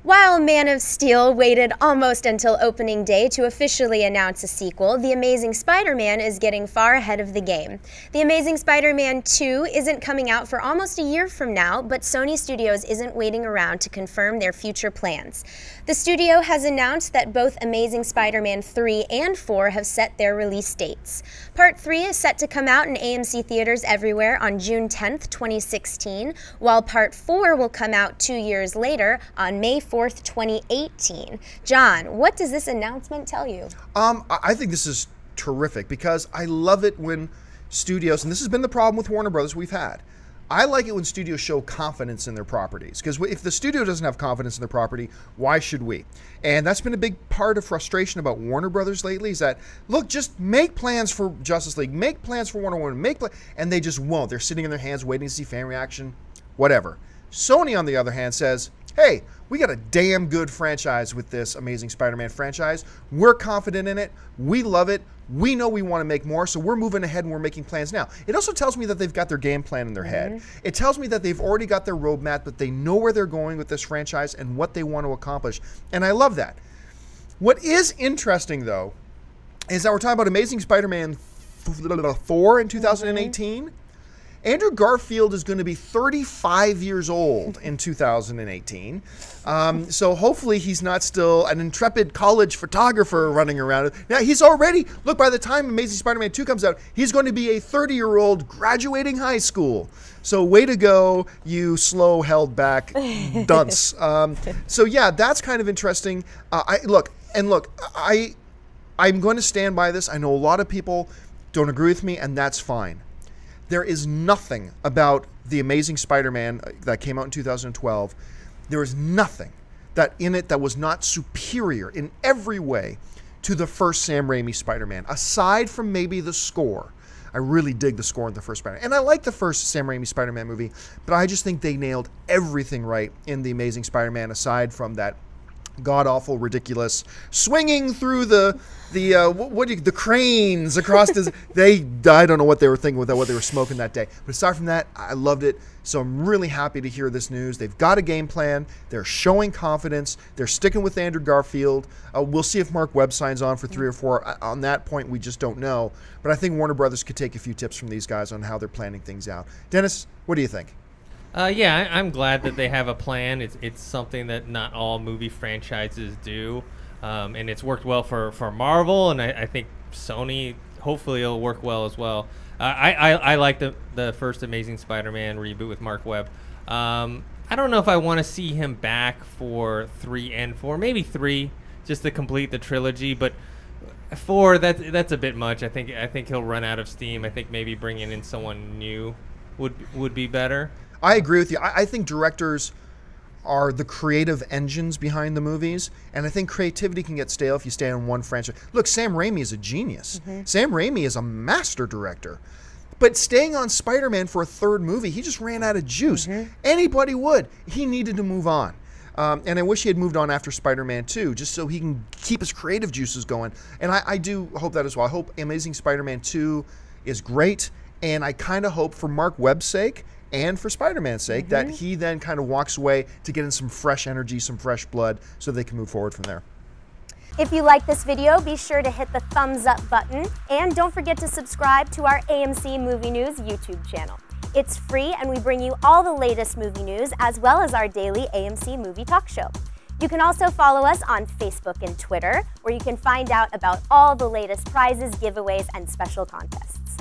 While Man of Steel waited almost until opening day to officially announce a sequel, The Amazing Spider-Man is getting far ahead of the game. The Amazing Spider-Man 2 isn't coming out for almost a year from now, but Sony Studios isn't waiting around to confirm their future plans. The studio has announced that both Amazing Spider-Man 3 and 4 have set their release dates. Part 3 is set to come out in AMC theaters everywhere on June 10th, 2016, while Part 4 will come out 2 years later on May 4th, 2018. John, what does this announcement tell you? I think this is terrific because I love it when studios, and this has been the problem with Warner Brothers we've had, I like it when studios show confidence in their properties, because if the studio doesn't have confidence in their property, why should we? And that's been a big part of frustration about Warner Brothers lately, is that, look, just make plans for Justice League, make plans for Wonder Woman, and they just won't. They're sitting in their hands waiting to see fan reaction, whatever. Sony, on the other hand, says, hey, we got a damn good franchise with this Amazing Spider-Man franchise. We're confident in it. We love it. We know we want to make more, so we're moving ahead and we're making plans now. It also tells me that they've got their game plan in their head. It tells me that they've already got their roadmap, that they know where they're going with this franchise and what they want to accomplish. And I love that. What is interesting, though, is that we're talking about Amazing Spider-Man 4 in 2018. Andrew Garfield is going to be 35 years old in 2018. So hopefully he's not still an intrepid college photographer running around. Now, he's already, look, by the time Amazing Spider-Man 2 comes out, he's going to be a 30-year-old graduating high school. So way to go, you slow, held back dunce. So yeah, that's kind of interesting. I'm going to stand by this. I know a lot of people don't agree with me, and that's fine. There is nothing about The Amazing Spider-Man that came out in 2012. There is nothing that in it that was not superior in every way to the first Sam Raimi Spider-Man, aside from maybe the score. I really dig the score in the first Spider-Man. And I like the first Sam Raimi Spider-Man movie, but I just think they nailed everything right in The Amazing Spider-Man, aside from that god-awful, ridiculous, swinging through the cranes across this. I don't know what they were thinking with that, what they were smoking that day. But aside from that, I loved it. So I'm really happy to hear this news. They've got a game plan. They're showing confidence. They're sticking with Andrew Garfield. We'll see if Mark Webb signs on for 3 or 4. On that point, we just don't know. But I think Warner Brothers could take a few tips from these guys on how they're planning things out. Dennis, what do you think? Yeah, I'm glad that they have a plan. It's something that not all movie franchises do, and it's worked well for Marvel, and I think Sony, hopefully it'll work well as well. I like the first Amazing Spider-Man reboot with Mark Webb. I don't know if I want to see him back for 3 and 4, maybe 3, just to complete the trilogy, but 4, that's a bit much. I think he'll run out of steam. I think maybe bringing in someone new would be better. I agree with you. I think directors are the creative engines behind the movies, and I think creativity can get stale if you stay on one franchise. Look, Sam Raimi is a genius. Sam Raimi is a master director. But staying on Spider-Man for a 3rd movie, he just ran out of juice. Anybody would. He needed to move on. And I wish he had moved on after Spider-Man 2, just so he can keep his creative juices going. And I do hope that as well. I hope Amazing Spider-Man 2 is great, and I kind of hope, for Mark Webb's sake and for Spider-Man's sake, that he then kind of walks away to get in some fresh energy, some fresh blood, so they can move forward from there. If you like this video, be sure to hit the thumbs up button, and don't forget to subscribe to our AMC Movie News YouTube channel. It's free, and we bring you all the latest movie news, as well as our daily AMC Movie Talk Show. You can also follow us on Facebook and Twitter, where you can find out about all the latest prizes, giveaways, and special contests.